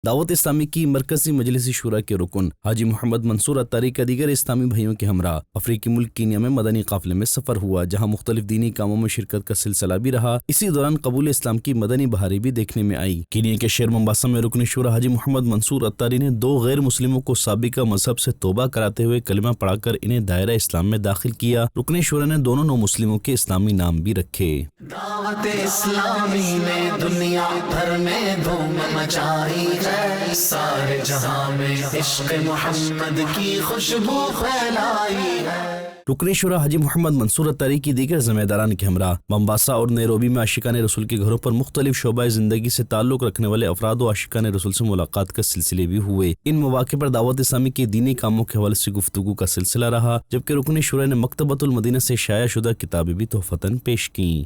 دعوت اسلامی کی مرکزی مجلس شورا کے رکن حاجی محمد منصور اتاری کا دیگر اسلامی بھائیوں کے ہمراہ افریقی ملک کینیا میں مدنی قافلے میں سفر ہوا، جہاں مختلف دینی کاموں میں شرکت کا سلسلہ بھی رہا۔ اسی دوران قبول اسلام کی مدنی بہاری بھی دیکھنے میں آئی۔ کینیا کے شہر مومباسا میں رکن شورا حاجی محمد منصور اتاری نے 2 غیر مسلموں کو سابقہ مذہب سے توبہ کراتے ہوئے کلمہ پڑھا کر انہیں دائرہ اسلام میں داخل کیا۔ رکن شورا نے دونوں نو مسلموں کے اسلامی نام بھی رکھے۔ دعوت اسلامی نے دنیا بھر میں دھوم مچائی ہے، سارے جہاں میں عشق محمد کی خوشبو پھیلائی ہے۔ رکن شورا حاجی محمد منصور اتاری کی دیگر ذمہ داران کے ہمراہ مومباسا اور نیروبی میں عاشقان رسول کے گھروں پر مختلف شعبۂ زندگی سے تعلق رکھنے والے افراد و عاشقان رسول سے ملاقات کا سلسلے بھی ہوئے۔ ان مواقع پر دعوت اسلامی کے دینی کاموں کے حوالے سے گفتگو کا سلسلہ رہا، جبکہ رکن شورا نے مکتبۃ المدینہ سے شائع شدہ کتابیں بھی تحفتاً پیش کیں۔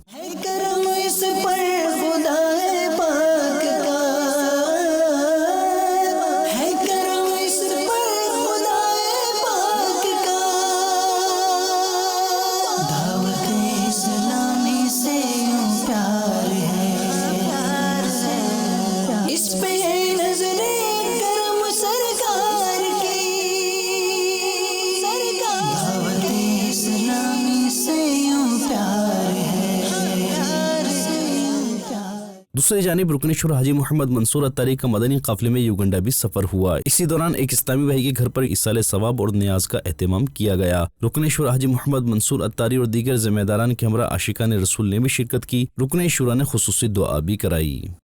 دوسری جانب رکن شورا حاجی محمد منصور اتاری کا مدنی قافلے میں یوگنڈا بھی سفر ہوا۔ اسی دوران ایک اسلامی بھائی کے گھر پر ایصال ثواب اور نیاز کا اہتمام کیا گیا۔ رکن شورا حاجی محمد منصور اتاری اور دیگر ذمہ داران کے ہمراہ عاشقان رسول نے بھی شرکت کی۔ رکن شورا نے خصوصی دعا بھی کرائی۔